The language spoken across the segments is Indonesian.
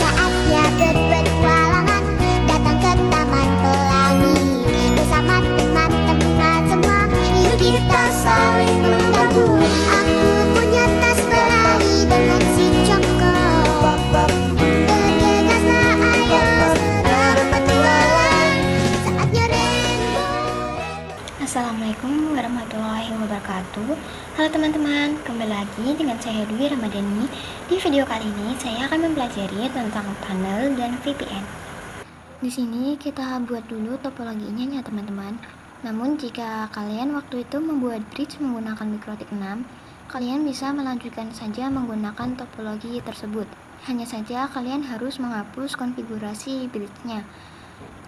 Saatnya berpetualangan, datang ke Taman Pelangi. Bersama teman-teman semua, yuk kita saling membantu. Aku punya tas berlari dengan si Joko. Bergegaslah ayo berpetualang, saatnya rainbow. Assalamualaikum warahmatullahi wabarakatuh. Halo teman-teman, kembali lagi dengan saya Dwi Ramadhani. Di video kali ini saya akan mempelajari tentang tunnel dan VPN. Di sini kita buat dulu topologinya ya teman-teman. Namun jika kalian waktu itu membuat bridge menggunakan MikroTik 6, kalian bisa melanjutkan saja menggunakan topologi tersebut. Hanya saja kalian harus menghapus konfigurasi bridge-nya.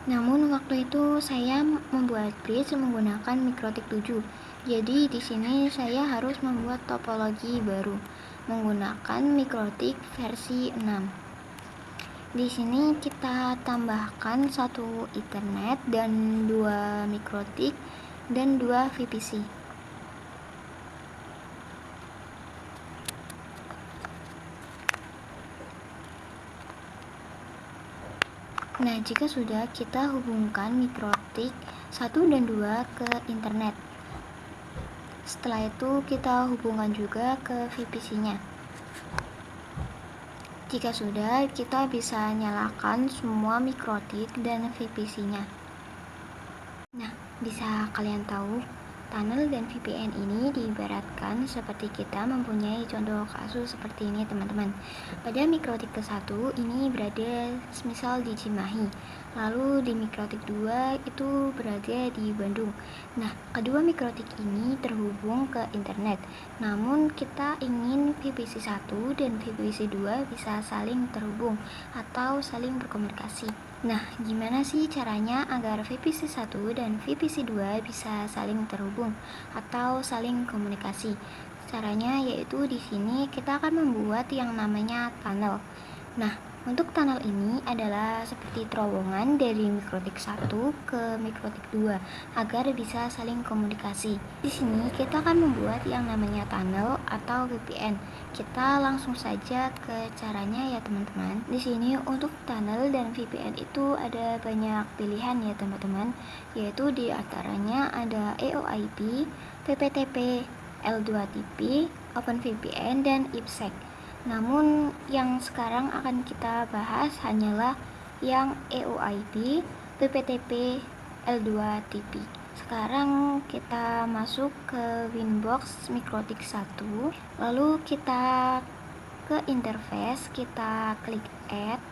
Namun waktu itu saya membuat bridge menggunakan MikroTik 7. Jadi di sini saya harus membuat topologi baru menggunakan MikroTik versi 6. Di sini kita tambahkan satu Ethernet dan 2 MikroTik dan 2 VPC. Nah, jika sudah, kita hubungkan MikroTik 1 dan 2 ke internet. Setelah itu kita hubungkan juga ke VPC-nya. Jika sudah, kita bisa nyalakan semua MikroTik dan VPC-nya. Nah, bisa kalian tahu, tunnel dan VPN ini diibaratkan seperti kita mempunyai contoh kasus seperti ini teman-teman. Pada MikroTik ke-1 ini berada semisal di Cimahi, lalu di MikroTik 2 itu berada di Bandung. Nah, kedua MikroTik ini terhubung ke internet, namun kita ingin VPC 1 dan VPC 2 bisa saling terhubung atau saling berkomunikasi. Nah, gimana sih caranya agar VPC 1 dan VPC 2 bisa saling terhubung atau saling komunikasi? Caranya yaitu di sini kita akan membuat yang namanya tunnel. Nah, untuk tunnel ini adalah seperti terowongan dari MikroTik 1 ke MikroTik 2 agar bisa saling komunikasi. Di sini kita akan membuat yang namanya tunnel atau VPN. Kita langsung saja ke caranya ya teman-teman. Di sini untuk tunnel dan VPN itu ada banyak pilihan ya teman-teman, yaitu di antaranya ada EOIP, PPTP, L2TP, OpenVPN dan IPsec. Namun yang sekarang akan kita bahas hanyalah yang EOIP, PPTP, L2TP. Sekarang kita masuk ke Winbox MikroTik 1, lalu kita ke interface, kita klik add.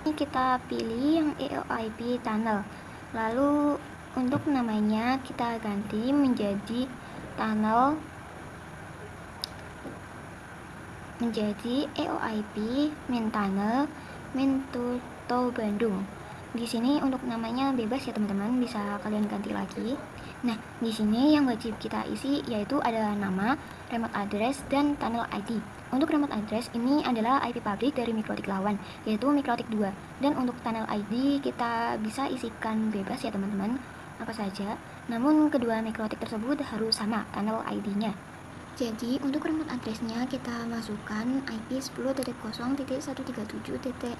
Ini kita pilih yang EOIP tunnel. Lalu untuk namanya kita ganti menjadi tunnel menjadi EOIP main tunnel main to Bandung. Di sini untuk namanya bebas ya teman-teman, bisa kalian ganti lagi. Nah, di sini yang wajib kita isi yaitu ada nama, remote address dan tunnel ID. Untuk remote address ini adalah IP pabrik dari MikroTik lawan, yaitu MikroTik 2. Dan untuk tunnel ID kita bisa isikan bebas ya teman-teman, apa saja. Namun kedua MikroTik tersebut harus sama tunnel ID-nya. Jadi untuk remote address-nya kita masukkan IP 10.0.137.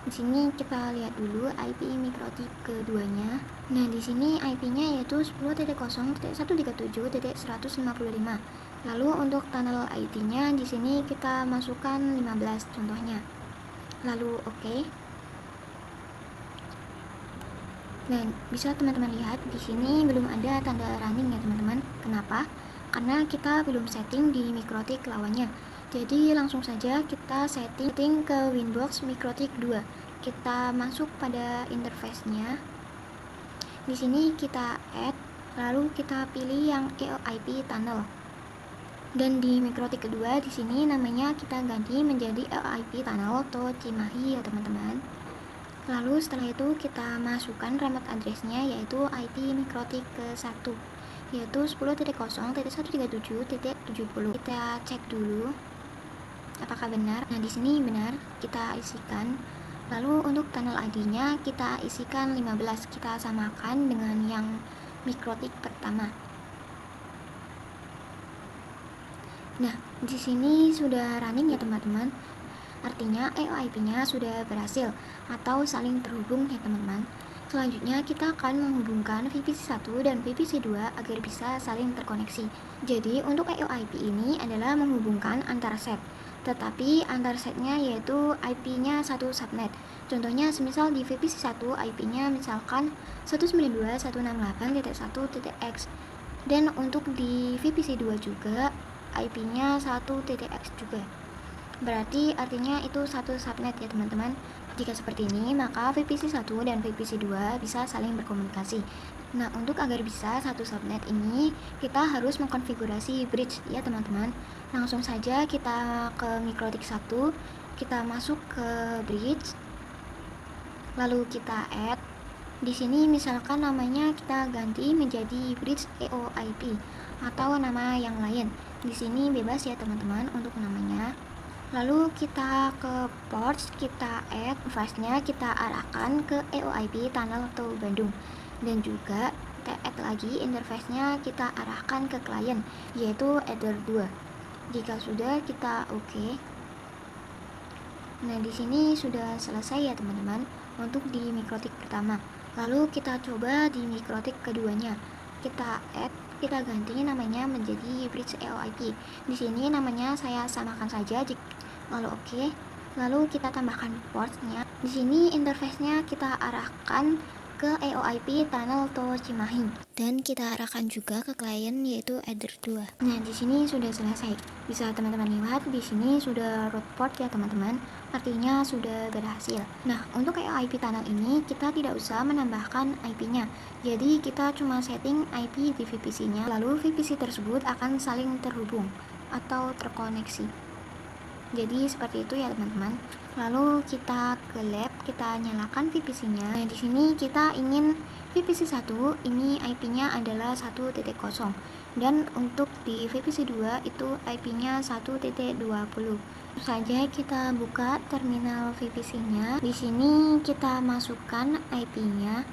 Di sini kita lihat dulu IP MikroTik keduanya. Nah, di sini IP-nya yaitu 10.0.137.155. Lalu untuk tunnel ID-nya di sini kita masukkan 15 contohnya. Lalu oke. Dan bisa teman-teman lihat di sini belum ada tanda running ya teman-teman. Kenapa? Karena kita belum setting di MikroTik lawannya. Jadi langsung saja kita setting ke Winbox MikroTik 2. Kita masuk pada interface-nya. Di sini kita add, lalu kita pilih yang EOIP tunnel. Dan di MikroTik kedua di sini namanya kita ganti menjadi EOIP tunnel to Cimahi ya teman-teman. Lalu setelah itu kita masukkan remote address-nya yaitu IP MikroTik ke-1, yaitu 10.0.137.70. Kita cek dulu apakah benar. Nah, di sini benar, kita isikan. Lalu untuk tunnel ID-nya kita isikan 15, kita samakan dengan yang MikroTik pertama. Nah, Di sini sudah running ya teman-teman. Artinya EOIP-nya sudah berhasil atau saling terhubung ya teman-teman. Selanjutnya kita akan menghubungkan VPC 1 dan VPC 2 agar bisa saling terkoneksi. Jadi untuk EOIP ini adalah menghubungkan antar set, tetapi antar setnya yaitu IP-nya satu subnet. Contohnya semisal di VPC 1 IP-nya misalkan 192.168.1.x, dan untuk di VPC 2 juga IP-nya 1.x juga. Berarti artinya itu satu subnet ya teman-teman. Jika seperti ini, maka VPC 1 dan VPC 2 bisa saling berkomunikasi. Nah, untuk agar bisa satu subnet ini, kita harus mengkonfigurasi bridge ya teman-teman. Langsung saja kita ke Mikrotik 1, kita masuk ke bridge, lalu kita add. Di sini misalkan namanya kita ganti menjadi bridge EOIP atau nama yang lain. Di sini bebas ya teman-teman untuk namanya. Lalu kita ke ports, kita add device-nya, kita arahkan ke EOIP tunnel atau Bandung, dan juga kita add lagi interface-nya, kita arahkan ke klien yaitu Ether 2. Jika sudah, kita oke. Nah, di sini sudah selesai ya teman-teman untuk di Mikrotik pertama. Lalu kita coba di Mikrotik keduanya. Kita add, kita ganti namanya menjadi bridge EOIP. Di sini namanya saya samakan saja, lalu oke. Lalu kita tambahkan portnya. Di sini interface-nya kita arahkan ke EOIP tunnel to Cimahi, dan kita arahkan juga ke klien yaitu Ether 2. Nah, di sini sudah selesai. Bisa teman-teman lihat di sini sudah root port ya teman-teman. Artinya sudah berhasil. Nah, untuk EOIP tunnel ini kita tidak usah menambahkan IP-nya. Jadi kita cuma setting IP di VPC-nya, lalu VPC tersebut akan saling terhubung atau terkoneksi. Jadi seperti itu ya teman-teman. Lalu kita ke lab, kita nyalakan VPC-nya. Nah, di sini kita ingin VPC 1 ini IP-nya adalah 1.0, dan untuk di VPC 2 itu IP-nya 1.20. Saja kita buka terminal VPC-nya. Di sini kita masukkan IP-nya.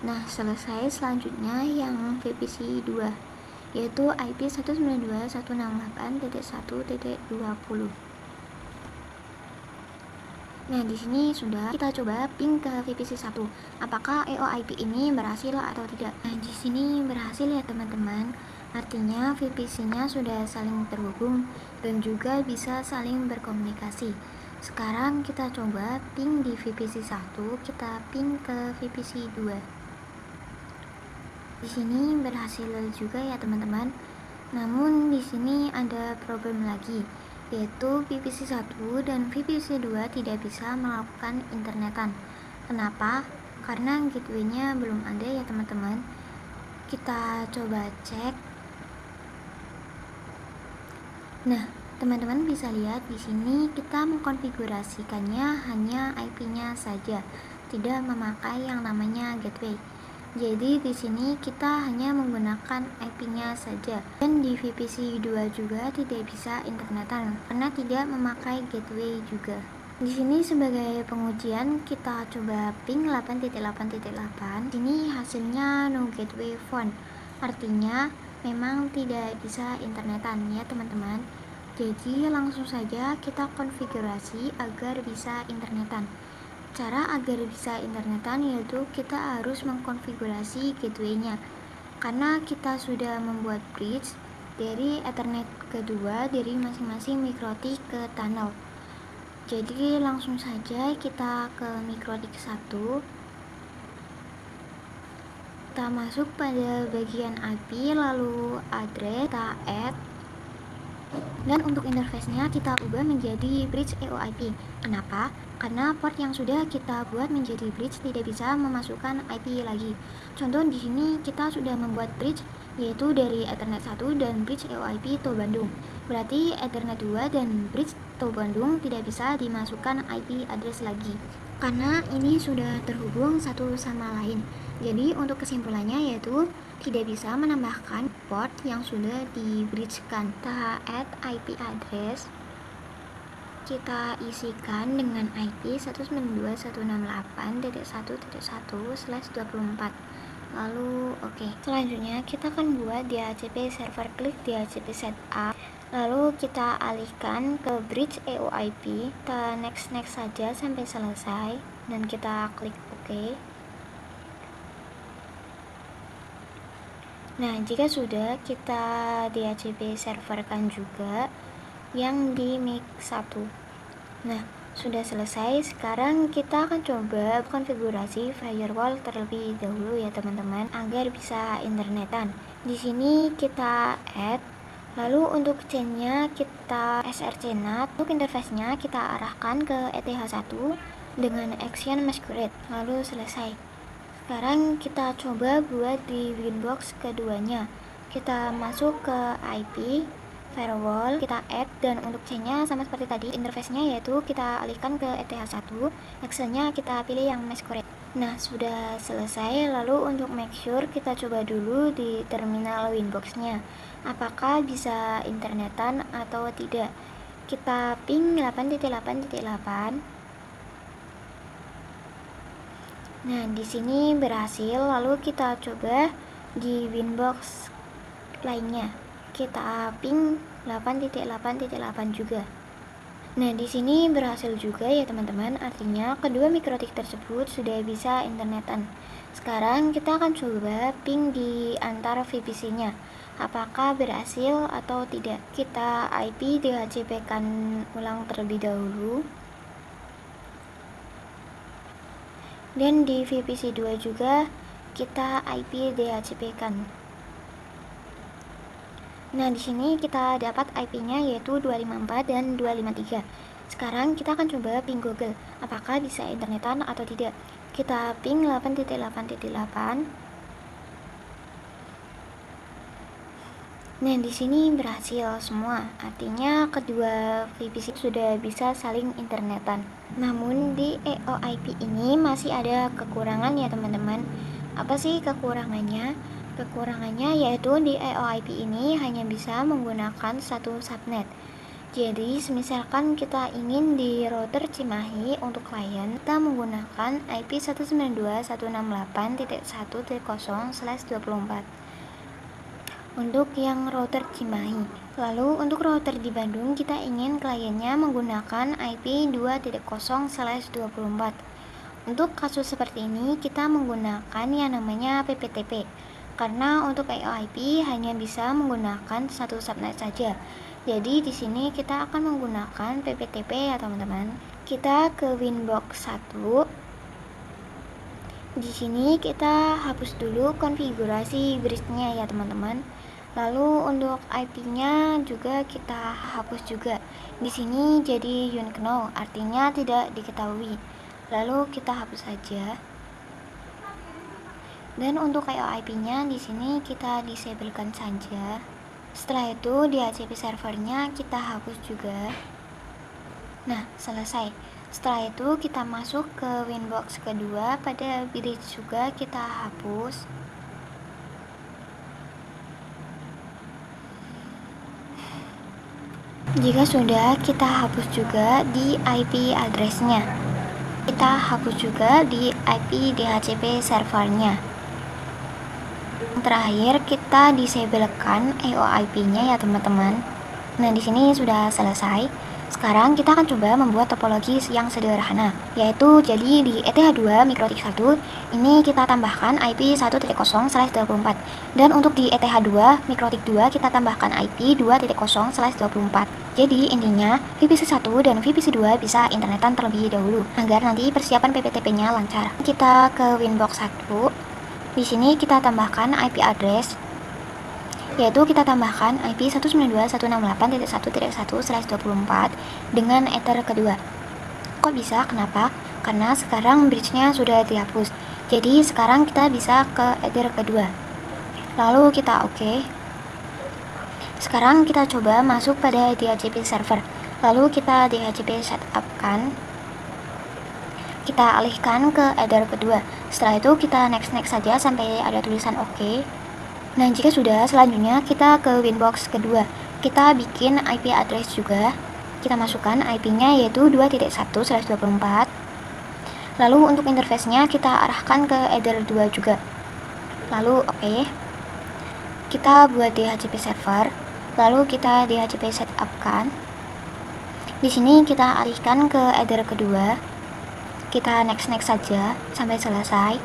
Nah, selesai. Selanjutnya yang VPC 2 yaitu IP 192.168.1.20. Nah, di sini sudah. Kita coba ping ke VPC 1. Apakah EOIP ini berhasil atau tidak? Nah, di sini berhasil ya teman-teman. Artinya VPC-nya sudah saling terhubung dan juga bisa saling berkomunikasi. Sekarang kita coba ping di VPC 1, kita ping ke VPC 2. Di sini berhasil juga ya teman-teman. Namun di sini ada problem lagi, yaitu VPC 1 dan VPC 2 tidak bisa melakukan internetan. Kenapa? Karena gateway-nya belum ada ya teman-teman. Kita coba cek. Nah, teman-teman bisa lihat di sini kita mengkonfigurasikannya hanya IP-nya saja, tidak memakai yang namanya gateway. Jadi di sini kita hanya menggunakan IP-nya saja, dan di VPC 2 juga tidak bisa internetan karena tidak memakai gateway juga. Di sini sebagai pengujian kita coba ping 8.8.8. Ini hasilnya no gateway found. Artinya memang tidak bisa internetan ya teman-teman. Jadi langsung saja kita konfigurasi agar bisa internetan. Cara agar bisa internetan yaitu kita harus mengkonfigurasi gateway-nya, karena kita sudah membuat bridge dari Ethernet kedua dari masing-masing Mikrotik ke tunnel. Jadi langsung saja kita ke Mikrotik 1, kita masuk pada bagian IP, lalu address, kita add, dan untuk interface-nya kita ubah menjadi bridge EOIP. Kenapa? Karena port yang sudah kita buat menjadi bridge tidak bisa memasukkan IP lagi. Contoh di sini kita sudah membuat bridge yaitu dari Ethernet 1 dan bridge EOIP to Bandung. Berarti Ethernet 2 dan bridge to Bandung tidak bisa dimasukkan IP address lagi, karena ini sudah terhubung satu sama lain. Jadi untuk kesimpulannya yaitu tidak bisa menambahkan port yang sudah di-bridgekan. Kita add IP address, kita isikan dengan IP 192.168.1.1/24. Lalu oke. Selanjutnya kita akan buat DHCP server, klik DHCP setup. Lalu kita alihkan ke bridge EOIP. Kita next saja sampai selesai dan kita klik OK. Nah, jika sudah, kita DHCP serverkan juga yang di mic 1. Nah, sudah selesai. Sekarang kita akan coba konfigurasi firewall terlebih dahulu ya teman-teman, agar bisa internetan. Di sini kita add, lalu untuk chainnya kita src NAT. Untuk interface-nya kita arahkan ke ETH1 dengan action masquerade, lalu selesai. Sekarang kita coba buat di Winbox keduanya. Kita masuk ke IP firewall, kita add, dan untuk chainnya sama seperti tadi, interface-nya yaitu kita alihkan ke ETH1, actionnya kita pilih yang masquerade. Nah, sudah selesai. Lalu untuk make sure, kita coba dulu di terminal Winbox-nya apakah bisa internetan atau tidak. Kita ping 8.8.8. Nah, di sini berhasil. Lalu kita coba di Winbox lainnya, kita ping 8.8.8 juga. Nah, di sini berhasil juga ya teman-teman. Artinya kedua mikrotik tersebut sudah bisa internetan. Sekarang kita akan coba ping di antara VPC-nya, apakah berhasil atau tidak. Kita IP DHCP kan ulang terlebih dahulu. Dan di VPC 2 juga kita IP DHCP kan. Nah, di sini kita dapat IP-nya yaitu 254 dan 253. Sekarang kita akan coba ping Google, apakah bisa internetan atau tidak. Kita ping 8.8.8. Nah, di sini berhasil semua. Artinya kedua VPC sudah bisa saling internetan. Namun di EOIP ini masih ada kekurangan ya teman-teman. Apa sih kekurangannya? Kekurangannya yaitu di EOIP ini hanya bisa menggunakan satu subnet. Jadi, misalkan kita ingin di router Cimahi untuk klien, kita menggunakan IP 192.168.1.0/24 untuk yang router Cimahi. Lalu untuk router di Bandung, kita ingin kliennya menggunakan IP 2.0/24. Untuk kasus seperti ini, kita menggunakan yang namanya PPTP. Karena untuk EOIP hanya bisa menggunakan satu subnet saja. Jadi di sini kita akan menggunakan PPTP ya teman-teman. Kita ke Winbox 1. Di sini kita hapus dulu konfigurasi bridge-nya ya teman-teman. Lalu untuk IP-nya juga kita hapus juga. Di sini jadi unique null, artinya tidak diketahui. Lalu kita hapus saja. Dan untuk EOIP-nya di sini kita disablekan saja. Setelah itu DHCP servernya kita hapus juga. Nah, selesai. Setelah itu kita masuk ke Winbox kedua, pada bridge juga kita hapus. Jika sudah, kita hapus juga di IP address-nya. Kita hapus juga di IP DHCP servernya. Terakhir kita disablekan EOIP-nya ya teman-teman. Nah, di sini sudah selesai. Sekarang kita akan coba membuat topologi yang sederhana, yaitu jadi di ETH2 mikrotik 1 ini kita tambahkan IP 1.0/24, dan untuk di ETH2 mikrotik 2 kita tambahkan IP 2.0/24. Jadi intinya VPC 1 dan VPC 2 bisa internetan terlebih dahulu agar nanti persiapan PPTP-nya lancar. Kita ke Winbox 1. Di sini kita tambahkan IP address, yaitu kita tambahkan IP 192.168.1.1/24 dengan ether kedua. Kok bisa? Kenapa? Karena sekarang bridge-nya sudah dihapus. Jadi sekarang kita bisa ke ether kedua. Lalu kita oke. Sekarang kita coba masuk pada DHCP server. Lalu kita DHCP setup kan. Kita alihkan ke header kedua. Setelah itu kita next saja sampai ada tulisan OK. Nah, jika sudah, selanjutnya kita ke Winbox kedua. Kita bikin IP address juga. Kita masukkan IP-nya yaitu 2.1/24. Lalu untuk interface-nya kita arahkan ke header 2 juga. Lalu oke. Kita buat DHCP server, lalu kita DHCP setup kan. Di sini kita alihkan ke header kedua. Kita next saja sampai selesai.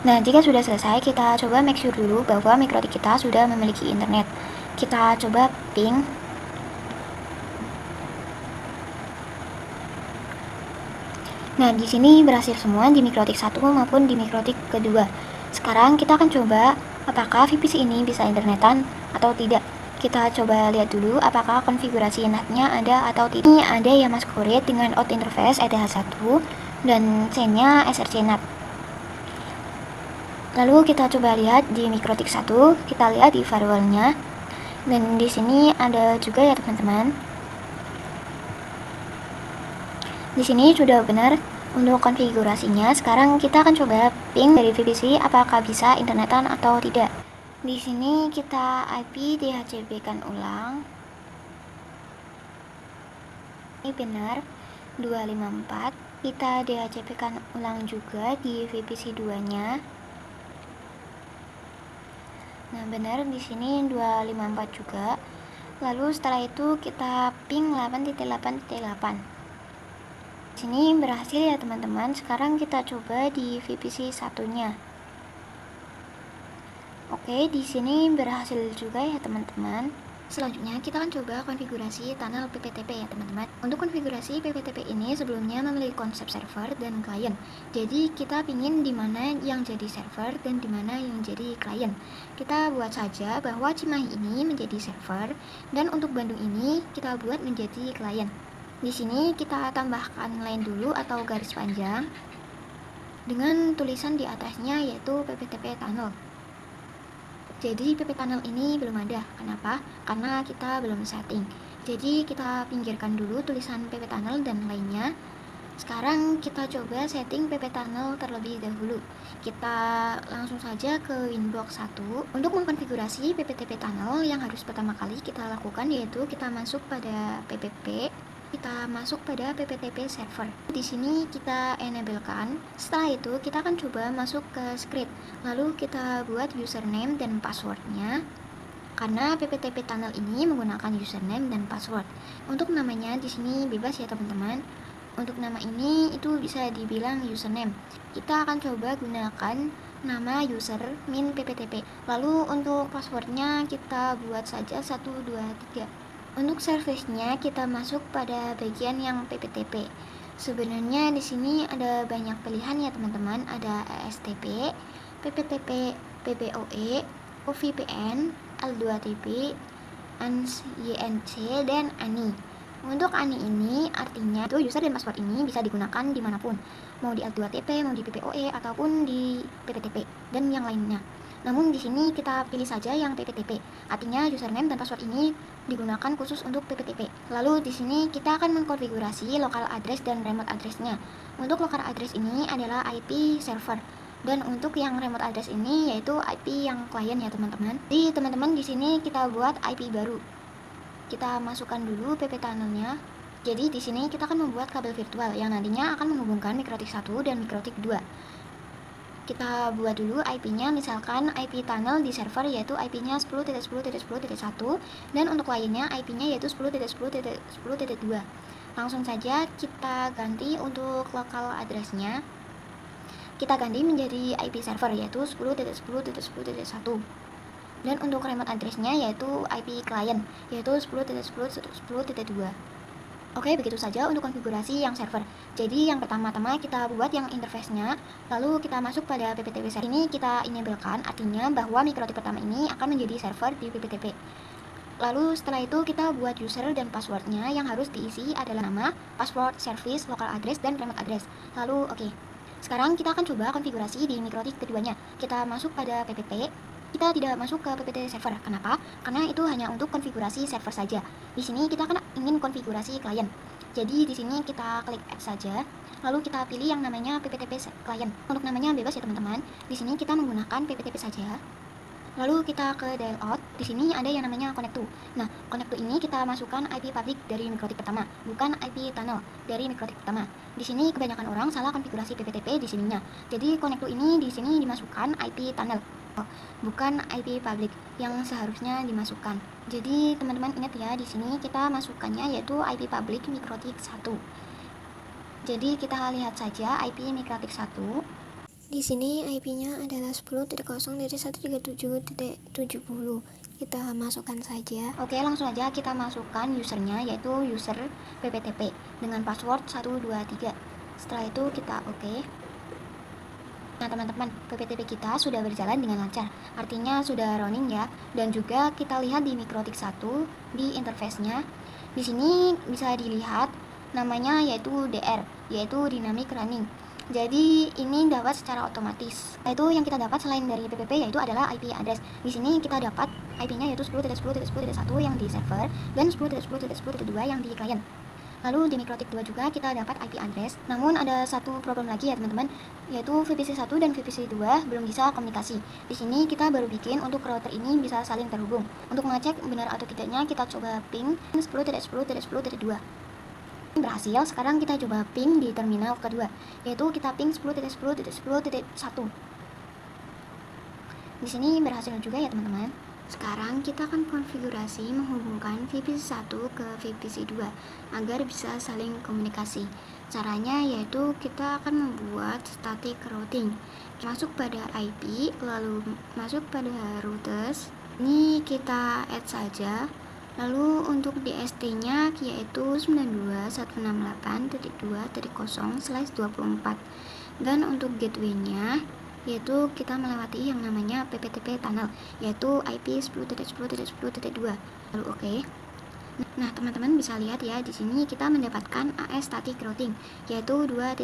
Nah, jika sudah selesai, kita coba make sure dulu bahwa mikrotik kita sudah memiliki internet. Kita coba ping. Nah, di sini berhasil semua di mikrotik 1 maupun di mikrotik kedua. Sekarang kita akan coba apakah VPC ini bisa internetan atau tidak. Kita coba lihat dulu apakah konfigurasi netnya ada atau tidak. Ini ada yang masquerade dengan out interface ETH1 dan chainnya SRC NAT. Lalu kita coba lihat di mikrotik 1, kita lihat di firewallnya. Dan di sini ada juga ya teman-teman. Di sini sudah benar untuk konfigurasinya. Sekarang kita akan coba ping dari VPC apakah bisa internetan atau tidak. Di sini kita IP DHCP kan ulang. Ini benar 254. Kita DHCP kan ulang juga di VPC 2-nya. Nah, benar di sini 254 juga. Lalu setelah itu kita ping 8.8.8. Sini berhasil ya teman-teman. Sekarang kita coba di VPC 1-nya. Oke, di sini berhasil juga ya teman-teman. Selanjutnya kita akan coba konfigurasi tunnel PPTP ya teman-teman. Untuk konfigurasi PPTP ini sebelumnya memiliki konsep server dan klien. Jadi kita pingin di mana yang jadi server dan di mana yang jadi klien. Kita buat saja bahwa Cimahi ini menjadi server dan untuk Bandung ini kita buat menjadi klien. Di sini kita tambahkan line dulu atau garis panjang dengan tulisan di atasnya yaitu PPTP tunnel. Jadi PP tunnel ini belum ada. Kenapa? Karena kita belum setting. Jadi kita pinggirkan dulu tulisan PP tunnel dan lainnya. Sekarang kita coba setting PP tunnel terlebih dahulu. Kita langsung saja ke Winbox 1. Untuk mengkonfigurasi PPTP tunnel yang harus pertama kali kita lakukan yaitu kita masuk pada PPP. Kita masuk pada PPTP server. Di sini kita enablekan. Setelah itu kita akan coba masuk ke script. Lalu kita buat username dan passwordnya. Karena PPTP tunnel ini menggunakan username dan password. Untuk namanya di sini bebas ya teman-teman. Untuk nama ini itu bisa dibilang username. Kita akan coba gunakan nama user min PPTP. Lalu untuk passwordnya kita buat saja 123. Untuk service-nya kita masuk pada bagian yang PPTP. Sebenarnya di sini ada banyak pilihan ya teman-teman. Ada ESTP, PPTP, PPOE, OVPN, L2TP, ANSYNC, dan ANI. Untuk ANI ini artinya itu user dan password ini bisa digunakan dimanapun, mau di L2TP, mau di PPOE, ataupun di PPTP dan yang lainnya. Namun di sini kita pilih saja yang PPTP. Artinya username dan password ini digunakan khusus untuk PPTP. Lalu di sini kita akan mengkonfigurasi local address dan remote address-nya. Untuk local address ini adalah IP server. Dan untuk yang remote address ini yaitu IP yang klien ya teman-teman. Jadi teman-teman di sini kita buat IP baru. Kita masukkan dulu PP tunnelnya. Jadi di sini kita akan membuat kabel virtual yang nantinya akan menghubungkan mikrotik 1 dan mikrotik 2. Kita buat dulu IP-nya, misalkan IP tunnel di server yaitu IP-nya 10.10.10.1 dan untuk kliennya IP-nya yaitu 10.10.10.2. Langsung saja kita ganti untuk local address-nya. Kita ganti menjadi IP server yaitu 10.10.10.1. Dan untuk remote address-nya yaitu IP klien yaitu 10.10.10.2. Oke, begitu saja untuk konfigurasi yang server. Jadi yang pertama-tama kita buat yang interface-nya, lalu kita masuk pada PPTP server. Ini kita enablekan, artinya bahwa mikrotik pertama ini akan menjadi server di PPTP. Lalu setelah itu kita buat user dan passwordnya yang harus diisi adalah nama, password, service, local address, dan remote address. Lalu oke. Sekarang kita akan coba konfigurasi di mikrotik keduanya. Kita masuk pada PPT. Kita tidak masuk ke PPT server. Kenapa? Karena itu hanya untuk konfigurasi server saja. Di sini kita kan ingin konfigurasi klien. Jadi di sini kita klik add saja. Lalu kita pilih yang namanya PPTP klien. Untuk namanya bebas ya teman-teman. Di sini kita menggunakan PPTP saja. Lalu kita ke dial out. Di sini ada yang namanya connect to. Nah, connect to ini kita masukkan IP public dari mikrotik pertama, bukan IP tunnel dari mikrotik pertama. Di sini kebanyakan orang salah konfigurasi PPTP di sininya. Jadi connect to ini di sini dimasukkan IP tunnel. bukan IP public yang seharusnya dimasukkan. Jadi teman-teman ingat ya, di sini kita masukkannya yaitu IP public mikrotik 1. Jadi kita lihat saja IP mikrotik 1. Di sini IP-nya adalah 10.0.137.70. Kita masukkan saja. Oke, langsung aja kita masukkan usernya yaitu user pptp dengan password 123. Setelah itu kita oke. Nah teman-teman, pptp kita sudah berjalan dengan lancar, artinya sudah running ya. Dan juga kita lihat di mikrotik 1 di interface-nya. Di sini bisa dilihat namanya yaitu DR, yaitu dynamic running. Jadi ini dapat secara otomatis. Itu yang kita dapat selain dari PPP yaitu adalah IP address. Di sini kita dapat IP-nya yaitu 10.10.10.1 yang di server dan 10.10.10.2 yang di klien. Lalu di mikrotik 2 juga kita dapat IP address. Namun ada satu problem lagi ya teman-teman, yaitu VPC 1 dan VPC 2 belum bisa komunikasi. Di sini kita baru bikin untuk router ini bisa saling terhubung. Untuk mengecek benar atau tidaknya kita coba ping 10.10.10.2. Berhasil. Sekarang kita coba ping di terminal kedua, yaitu kita ping 10.10.10.1. Di sini berhasil juga ya teman-teman. Sekarang kita akan konfigurasi menghubungkan VPC 1 ke VPC 2 agar bisa saling komunikasi. Caranya yaitu kita akan membuat static routing. Masuk pada IP, lalu masuk pada routers. Ini kita add saja. Lalu untuk DST-nya yaitu 92.168.2.0/24. Dan untuk gateway-nya yaitu kita melewati yang namanya PPTP tunnel yaitu IP 10.10.10.2. Lalu oke. Nah, teman-teman bisa lihat ya, di sini kita mendapatkan AS static routing yaitu 2.0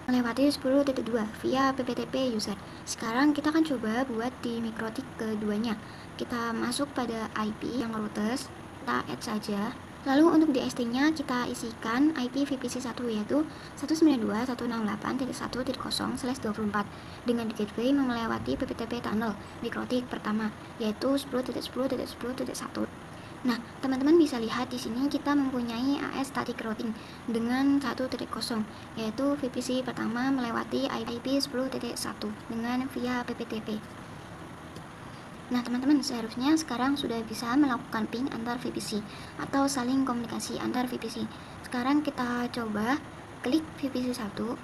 melewati 10.2 via PPTP user. Sekarang kita akan coba buat di mikrotik keduanya. Kita masuk pada IP yang routers, kita add saja. Lalu untuk DST-nya kita isikan IP VPC 1 yaitu 192.168.1.0/24 dengan gateway melewati PPTP tunnel mikrotik pertama yaitu 10.10.10.1. Nah, teman-teman bisa lihat di sini kita mempunyai AS static routing dengan 1.0 yaitu VPC pertama melewati IP 10.1 dengan via PPTP. Nah teman-teman, seharusnya sekarang sudah bisa melakukan ping antar VPC atau saling komunikasi antar VPC. Sekarang kita coba klik VPC 1,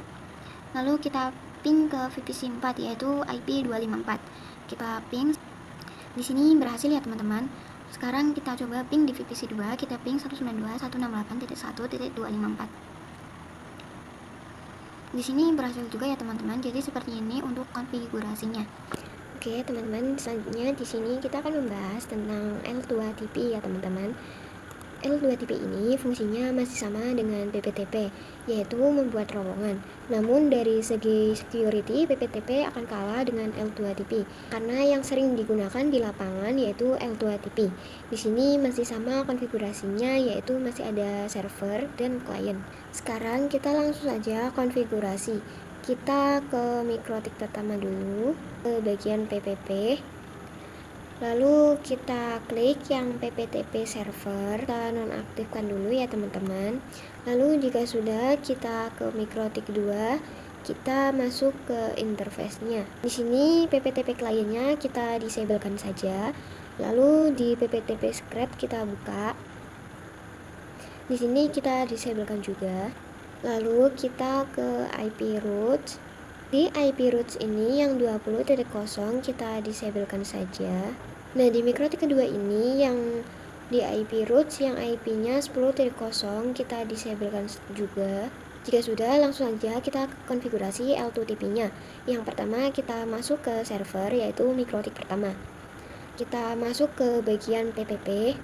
lalu kita ping ke VPC 4 yaitu IP 254. Kita ping. Di sini berhasil ya teman-teman. Sekarang kita coba ping di VPC 2, kita ping 192.168.1.254. Di sini berhasil juga ya teman-teman. Jadi seperti ini untuk konfigurasinya. Oke teman-teman, selanjutnya di sini kita akan membahas tentang L2TP ya teman-teman. L2TP ini fungsinya masih sama dengan PPTP, yaitu membuat terowongan. Namun dari segi security, PPTP akan kalah dengan L2TP karena yang sering digunakan di lapangan yaitu L2TP. Di sini masih sama konfigurasinya, yaitu masih ada server dan klien. Sekarang kita langsung saja konfigurasi. Kita ke mikrotik pertama dulu, ke bagian PPP. Lalu kita klik yang PPTP server, kita nonaktifkan dulu ya teman-teman. Lalu jika sudah, kita ke mikrotik 2, kita masuk ke interface-nya. Di sini PPTP kliennya kita disablekan saja. Lalu di PPTP script kita buka. Di sini kita disablekan juga. Lalu kita ke IP routes. Di IP routes ini yang 20.0 kita disablekan saja. Nah di mikrotik kedua ini yang di IP routes yang IP-nya 10.0 kita disablekan juga. Jika sudah, langsung saja kita konfigurasi L2TP-nya. Yang pertama kita masuk ke server yaitu mikrotik pertama. Kita masuk ke bagian PPP.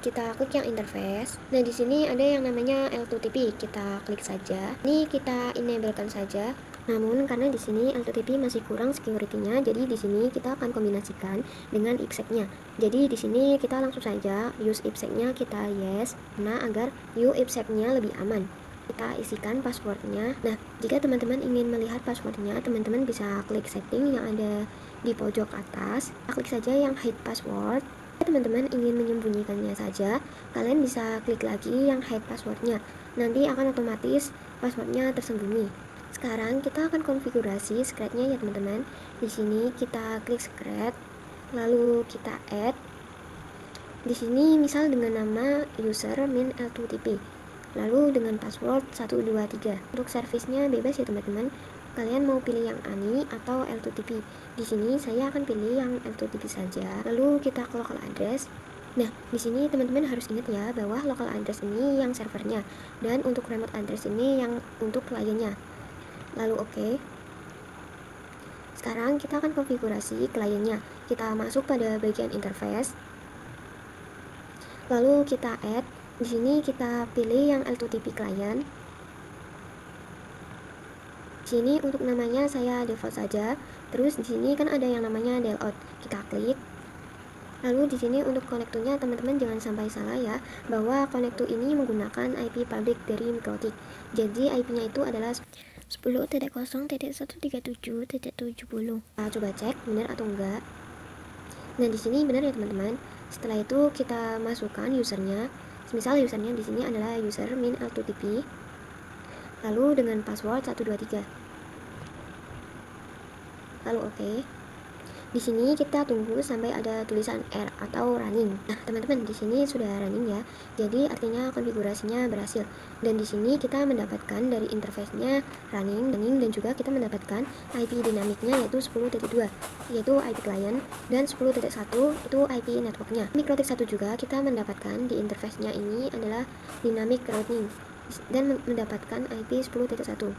Kita klik yang interface. Nah, di sini ada yang namanya L2TP. Kita klik saja. Ini kita enablekan saja. Namun karena di sini L2TP masih kurang security-nya, jadi di sini kita akan kombinasikan dengan IPsec-nya. Jadi di sini kita langsung saja use IPsec-nya kita yes, karena agar IPsec-nya lebih aman. Kita isikan passwordnya. Nah, jika teman-teman ingin melihat passwordnya, teman-teman bisa klik setting yang ada di pojok atas. Kita klik saja yang hide password. Teman-teman ingin menyembunyikannya saja, kalian bisa klik lagi yang hide passwordnya. Nanti akan otomatis passwordnya tersembunyi. Sekarang kita akan konfigurasi scratch-nya ya teman-teman. Di sini kita klik scratch, lalu kita add. Di sini misal dengan nama user min L2TP, lalu dengan password 123. Untuk servisnya bebas ya teman-teman. Kalian mau pilih yang ANI atau L2TP. Di sini saya akan pilih yang L2TP saja. Lalu kita ke local address. Nah, di sini teman-teman harus ingat ya bahwa local address ini yang servernya dan untuk remote address ini yang untuk kliennya. Lalu oke. Sekarang kita akan konfigurasi kliennya. Kita masuk pada bagian interface. Lalu kita add. Di sini kita pilih yang L2TP client. Sini untuk namanya saya default saja. Terus di sini kan ada yang namanya dialout. Kita klik. Lalu di sini untuk konektornya teman-teman jangan sampai salah ya, bahwa konektor ini menggunakan IP public dari MikroTik. Jadi IP-nya itu adalah 10.0.137.70. Nah, coba cek benar atau enggak. Nah, di sini benar ya teman-teman. Setelah itu kita masukkan usernya. Misal usernya di sini adalah user min L2TP. Lalu dengan password 123. Lalu oke. Di sini kita tunggu sampai ada tulisan R atau running. Nah, teman-teman di sini sudah running ya. Jadi artinya konfigurasinya berhasil. Dan di sini kita mendapatkan dari interface-nya running dan juga kita mendapatkan IP dinamiknya yaitu 10.2 yaitu IP client dan 10.1 itu IP networknya. MikroTik 1 juga kita mendapatkan di interface-nya ini adalah dynamic routing dan mendapatkan IP 10.1.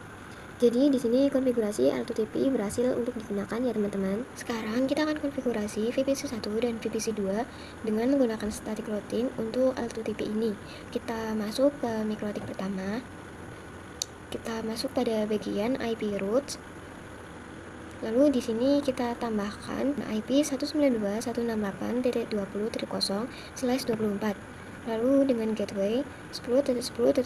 Jadi di sini konfigurasi L2TP berhasil untuk digunakan ya teman-teman. Sekarang kita akan konfigurasi VPC 1 dan VPC 2 dengan menggunakan static routing untuk L2TP ini. Kita masuk ke MikroTik pertama. Kita masuk pada bagian IP routes. Lalu di sini kita tambahkan IP 192.168.20.0/24. Lalu dengan gateway 10.10.10.2.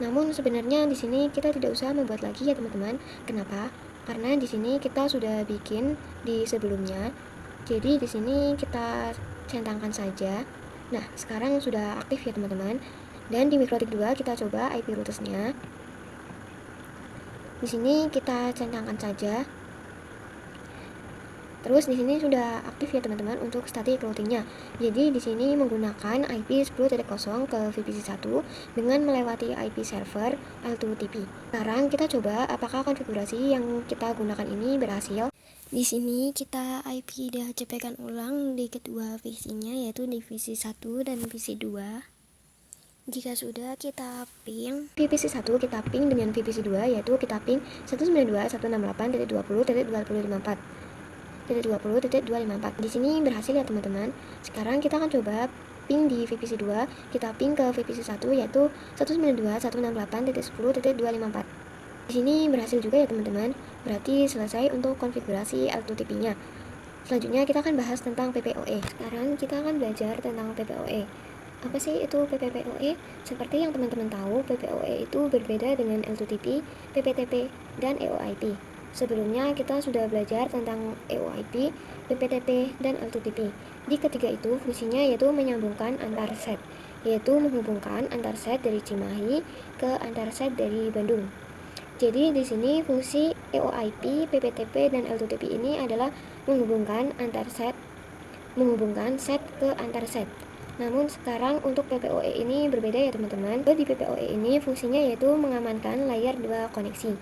Namun sebenarnya di sini kita tidak usah membuat lagi ya teman-teman. Kenapa? Karena di sini kita sudah bikin di sebelumnya. Jadi di sini kita centangkan saja. Nah, sekarang sudah aktif ya teman-teman. Dan di MikroTik 2 kita coba IP routesnya. Di sini kita centangkan saja. Terus di sini sudah aktif ya teman-teman untuk static routingnya. Jadi di sini menggunakan IP 10.0 ke VPC 1 dengan melewati IP server L2TP. Sekarang kita coba apakah konfigurasi yang kita gunakan ini berhasil. Di sini kita IP DHCP-kan ulang di kedua VC-nya yaitu di VC 1 dan VC 2. Jika sudah kita ping VPC 1 kita ping dengan VPC 2 yaitu kita ping 192.168.20.254. 20.254. Di sini berhasil ya teman-teman. Sekarang kita akan coba ping di VPC 2. Kita ping ke VPC 1 yaitu 192.168.10.254. Di sini berhasil juga ya teman-teman. Berarti selesai untuk konfigurasi L2TP-nya. Selanjutnya kita akan bahas tentang PPOE. Sekarang kita akan belajar tentang PPOE. Apa sih itu PPOE? Seperti yang teman-teman tahu, PPOE itu berbeda dengan L2TP, PPTP, dan EOIP. Sebelumnya kita sudah belajar tentang EOIP, PPTP, dan L2TP. Di ketiga itu fungsinya yaitu menyambungkan antar set, yaitu menghubungkan antar set dari Cimahi ke antar set dari Bandung. Jadi di sini fungsi EOIP, PPTP, dan L2TP ini adalah menghubungkan set ke antar set. Namun sekarang untuk PPOE ini berbeda ya teman-teman. Di PPOE ini fungsinya yaitu mengamankan layer 2 koneksi.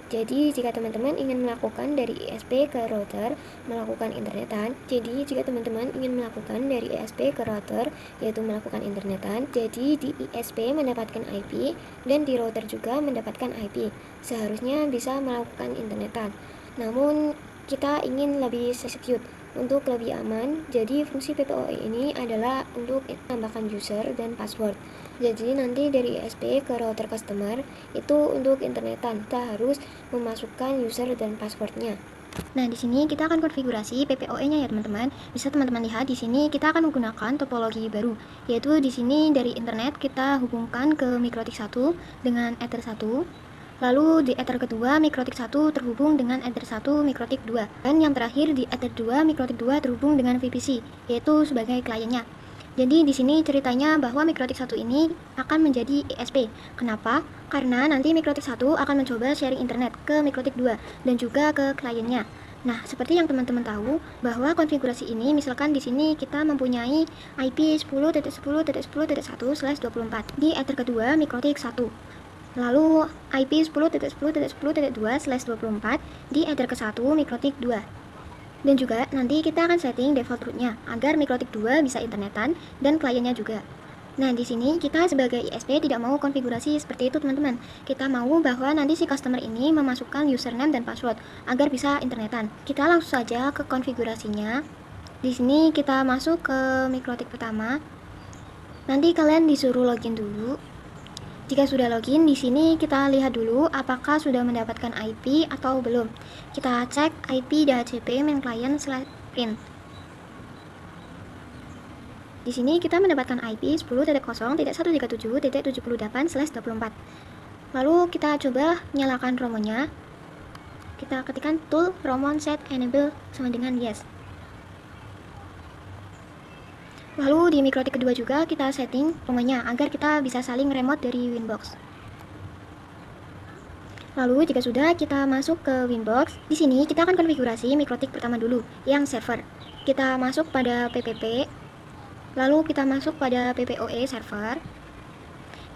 Jadi jika teman-teman ingin melakukan dari ISP ke router melakukan internetan, jadi jika teman-teman ingin melakukan dari ISP ke router yaitu melakukan internetan, jadi di ISP mendapatkan IP dan di router juga mendapatkan IP. Seharusnya bisa melakukan internetan. Namun kita ingin lebih secure untuk lebih aman, jadi fungsi PPOE ini adalah untuk menambahkan user dan password. Jadi nanti dari ISP ke router customer itu untuk internetan, kita harus memasukkan user dan passwordnya. Nah, di sini kita akan konfigurasi PPOE-nya ya teman-teman. Bisa teman-teman lihat di sini kita akan menggunakan topologi baru, yaitu di sini dari internet kita hubungkan ke MikroTik 1 dengan Ether 1. Lalu di Ether kedua MikroTik 1 terhubung dengan Ether 1 MikroTik 2. Dan yang terakhir di Ether 2 MikroTik 2 terhubung dengan VPC, yaitu sebagai kliennya. Jadi di sini ceritanya bahwa Mikrotik 1 ini akan menjadi ISP. Kenapa? Karena nanti Mikrotik 1 akan mencoba sharing internet ke Mikrotik 2 dan juga ke kliennya. Nah, seperti yang teman-teman tahu bahwa konfigurasi ini misalkan di sini kita mempunyai IP 10.10.10.1/24 di ether kedua Mikrotik 1. Lalu IP 10.10.10.2/24 di ether ke-1 Mikrotik 2. Dan juga nanti kita akan setting default rootnya agar Mikrotik 2 bisa internetan dan kliennya juga. Nah, di sini kita sebagai ISP tidak mau konfigurasi seperti itu, teman-teman. Kita mau bahwa nanti si customer ini memasukkan username dan password agar bisa internetan. Kita langsung saja ke konfigurasinya. Di sini kita masuk ke Mikrotik pertama. Nanti kalian disuruh login dulu. Jika sudah login, di sini kita lihat dulu apakah sudah mendapatkan IP atau belum. Kita cek IP DHCP main client/print. Di sini kita mendapatkan IP 10.0.137.78/24. Lalu kita coba nyalakan romonya. Kita ketikkan tool romon set enable sama dengan yes. Lalu di Mikrotik kedua juga kita setting romonya agar kita bisa saling remote dari Winbox. Lalu jika sudah, kita masuk ke Winbox. Di sini kita akan konfigurasi Mikrotik pertama dulu, yang server. Kita masuk pada PPP, lalu kita masuk pada PPOE server.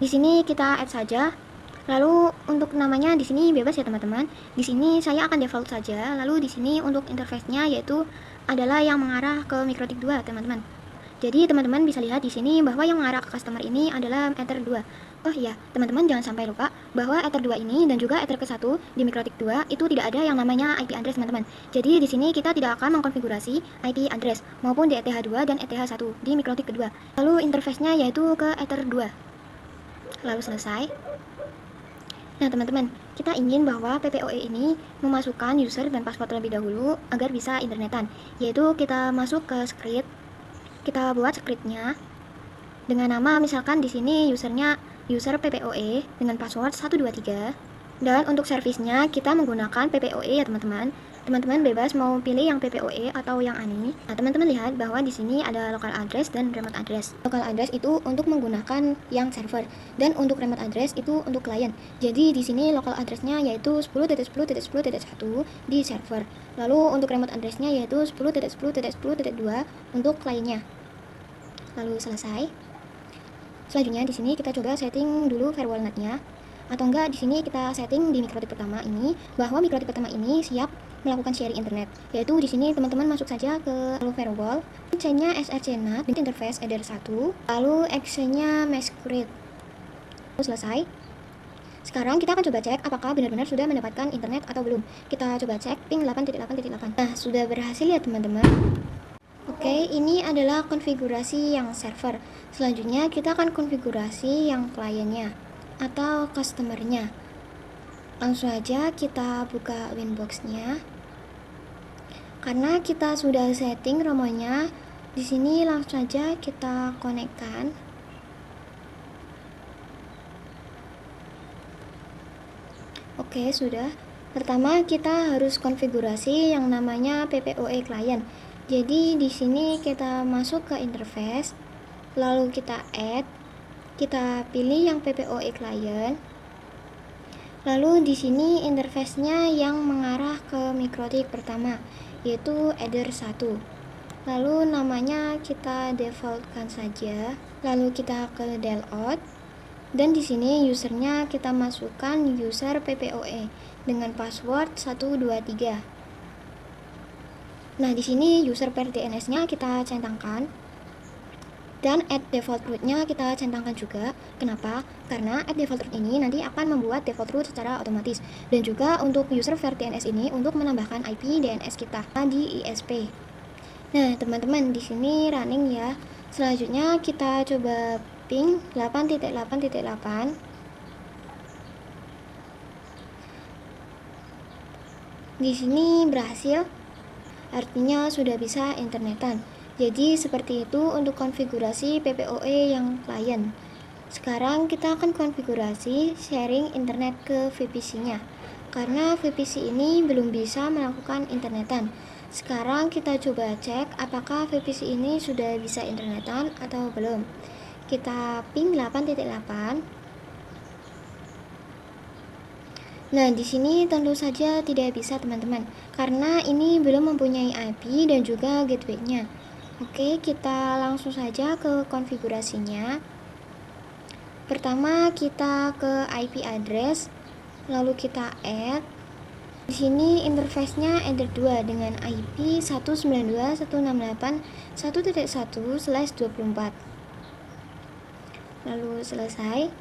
Di sini kita add saja. Lalu untuk namanya di sini bebas ya teman-teman. Di sini saya akan default saja. Lalu di sini untuk interface-nya yaitu adalah yang mengarah ke Mikrotik 2, teman-teman. Jadi teman-teman bisa lihat di sini bahwa yang mengarah ke customer ini adalah Ether 2. Oh iya, teman-teman jangan sampai lupa bahwa Ether 2 ini dan juga Ether ke-1 di Mikrotik 2 itu tidak ada yang namanya IP address, teman-teman. Jadi di sini kita tidak akan mengkonfigurasi IP address maupun di ETH2 dan ETH1 di Mikrotik kedua. Lalu interface-nya yaitu ke Ether 2. Lalu selesai. Nah teman-teman, kita ingin bahwa PPOE ini memasukkan user dan password terlebih dahulu agar bisa internetan. Yaitu kita masuk ke script. Kita buat scriptnya dengan nama misalkan di sini usernya user PPOE dengan password 123, dan untuk servisnya kita menggunakan PPOE ya teman-teman. Teman-teman bebas mau pilih yang PPOE atau yang ANI. Nah, teman-teman lihat bahwa di sini ada local address dan remote address. Local address itu untuk menggunakan yang server dan untuk remote address itu untuk klien. Jadi di sini local addressnya yaitu 10.10.10.1 di server. Lalu untuk remote addressnya yaitu 10.10.10.2 untuk kliennya. Lalu selesai. Selanjutnya di sini kita coba setting dulu firewall netnya. Atau enggak di sini kita setting di Mikrotik pertama ini bahwa Mikrotik pertama ini siap melakukan sharing internet. Yaitu di sini teman-teman masuk saja ke firewall, chain-nya srcnet, interface eder 1, lalu action-nya masquerade. Lalu selesai. Sekarang kita akan coba cek apakah benar-benar sudah mendapatkan internet atau belum. Kita coba cek ping 8.8.8. Nah, sudah berhasil ya teman-teman. Oke, ini adalah konfigurasi yang server. Selanjutnya kita akan konfigurasi yang kliennya atau customernya. Langsung aja kita buka Winbox-nya. Karena kita sudah setting romonya, di sini langsung aja kita konekkan. Oke, sudah. Pertama kita harus konfigurasi yang namanya PPOE client. Jadi di sini kita masuk ke interface, lalu kita add, kita pilih yang PPOE client. Lalu di sini interface-nya yang mengarah ke Mikrotik pertama, yaitu Eder 1. Lalu namanya kita defaultkan saja. Lalu kita ke delout. Dan di sini usernya kita masukkan user PPOE dengan password 123. Nah, di sini user per DNS-nya kita centangkan. Dan add default root-nya kita centangkan juga. Kenapa? Karena add default root ini nanti akan membuat default root secara otomatis. Dan juga untuk user var DNS ini untuk menambahkan IP DNS kita di ISP. Nah, teman-teman di sini running ya. Selanjutnya kita coba ping 8.8.8. Di sini berhasil. Artinya sudah bisa internetan. Jadi seperti itu untuk konfigurasi PPOE yang klien. Sekarang kita akan konfigurasi sharing internet ke VPC-nya. Karena VPC ini belum bisa melakukan internetan. Sekarang kita coba cek apakah VPC ini sudah bisa internetan atau belum. Kita ping 8.8. Nah, di sini tentu saja tidak bisa teman-teman, karena ini belum mempunyai IP dan juga gateway-nya. Oke, kita langsung saja ke konfigurasinya. Pertama kita ke IP address, lalu kita add. Di sini interface-nya enter 2 dengan IP 192.168.1.1/24. Lalu selesai.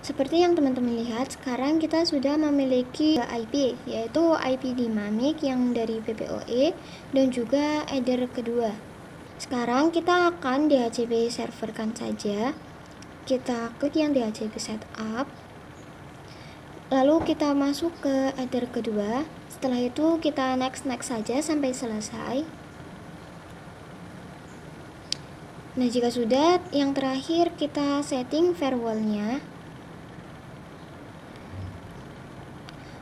Seperti yang teman-teman lihat, sekarang kita sudah memiliki IP, yaitu IP dynamic yang dari PPOE dan juga header kedua. Sekarang kita akan DHCP serverkan saja. Kita klik yang DHCP setup. Lalu kita masuk ke header kedua. Setelah itu kita next saja sampai selesai. Nah, jika sudah, yang terakhir kita setting firewall-nya.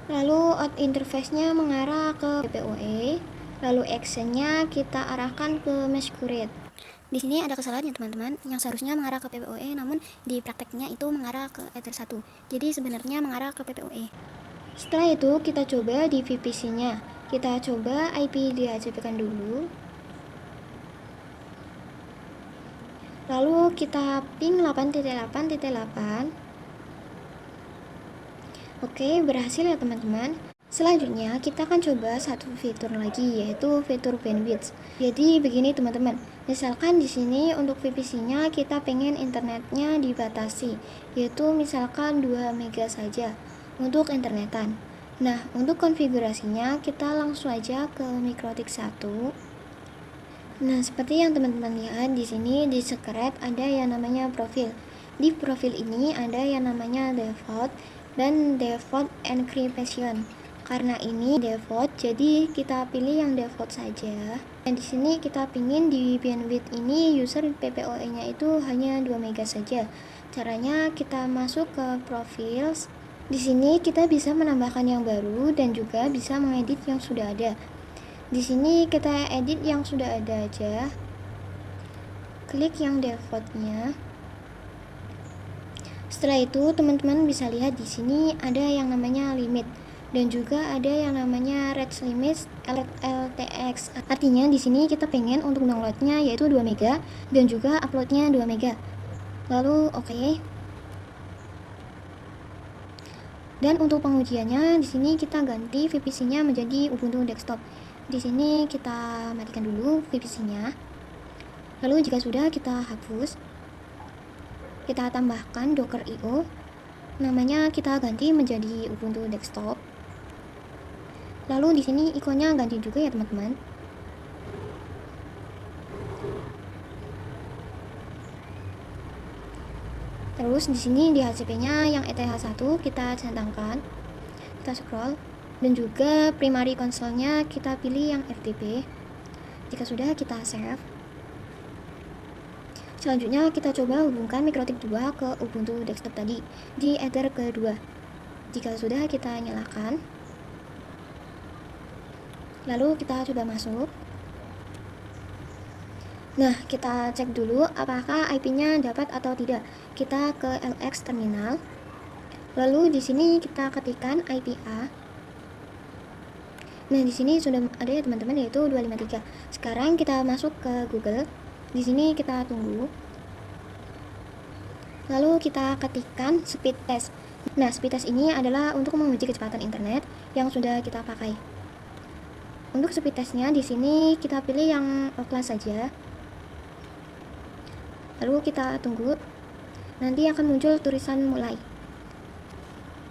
Lalu out interface-nya mengarah ke PPOE. Lalu action-nya kita arahkan ke Masquerade. Di sini ada kesalahan ya teman-teman, yang seharusnya mengarah ke PPOE, namun di prakteknya itu mengarah ke Ether 1. Jadi sebenarnya mengarah ke PPOE. Setelah itu kita coba di VPC-nya. Kita coba IP DHCP-kan dulu. Lalu kita ping 8.8.8. Oke, berhasil ya teman-teman. Selanjutnya kita akan coba satu fitur lagi, yaitu fitur bandwidth. Jadi begini teman-teman, misalkan di sini untuk VPC-nya kita pengen internetnya dibatasi, yaitu misalkan 2 mega saja untuk internetan. Nah, untuk konfigurasinya kita langsung aja ke MikroTik 1. Nah, seperti yang teman-teman lihat di sini di script ada yang namanya profil. Di profil ini ada yang namanya default dan default encryption. Karena ini default, jadi kita pilih yang default saja. Dan di sini kita pingin di bandwidth ini user PPOE-nya itu hanya 2 mega saja. Caranya kita masuk ke profiles. Di sini kita bisa menambahkan yang baru dan juga bisa mengedit yang sudah ada. Di sini kita edit yang sudah ada aja. Klik yang default-nya. Setelah itu teman-teman bisa lihat di sini ada yang namanya limit dan juga ada yang namanya range limit LTX. Artinya di sini kita pengen untuk downloadnya yaitu 2 mega dan juga uploadnya 2 mega. Lalu oke. Dan untuk pengujiannya di sini kita ganti VPC-nya menjadi Ubuntu desktop. Di sini kita matikan dulu VPC-nya. Lalu jika sudah kita hapus. Kita tambahkan Docker.io. Namanya kita ganti menjadi Ubuntu desktop. Lalu di sini ikonnya ganti juga ya teman-teman. Terus di sini di HCP-nya yang ETH1 kita centangkan. Kita scroll dan juga primary console-nya kita pilih yang FTP. Jika sudah kita save. Selanjutnya kita coba hubungkan MikroTik 2 ke Ubuntu desktop tadi di header kedua. Jika sudah kita nyalakan. Lalu kita coba masuk. Nah, kita cek dulu apakah IP-nya dapat atau tidak. Kita ke LX terminal. Lalu di sini kita ketikkan IP A. Nah, di sini sudah ada ya teman-teman, yaitu 253. Sekarang kita masuk ke Google. Di sini kita tunggu. Lalu kita ketikkan speed test. Nah, speed test ini adalah untuk menguji kecepatan internet yang sudah kita pakai. Untuk speed testnya di sini kita pilih yang class saja. Lalu kita tunggu. Nanti akan muncul tulisan mulai.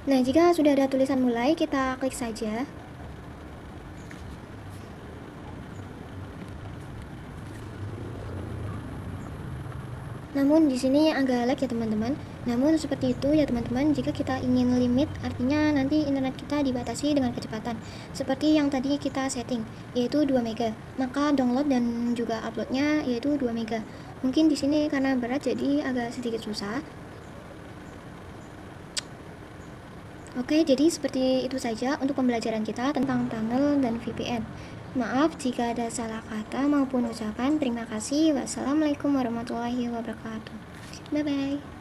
Nah, jika sudah ada tulisan mulai, kita klik saja. Namun di sini agak lag ya teman-teman. Namun seperti itu ya teman-teman, jika kita ingin limit artinya nanti internet kita dibatasi dengan kecepatan seperti yang tadi kita setting yaitu 2 mega. Maka download dan juga uploadnya yaitu 2 mega. Mungkin di sini karena berat jadi agak sedikit susah. Oke, jadi seperti itu saja untuk pembelajaran kita tentang tunnel dan VPN. Maaf jika ada salah kata maupun ucapan. Terima kasih. Wassalamualaikum warahmatullahi wabarakatuh. Bye-bye.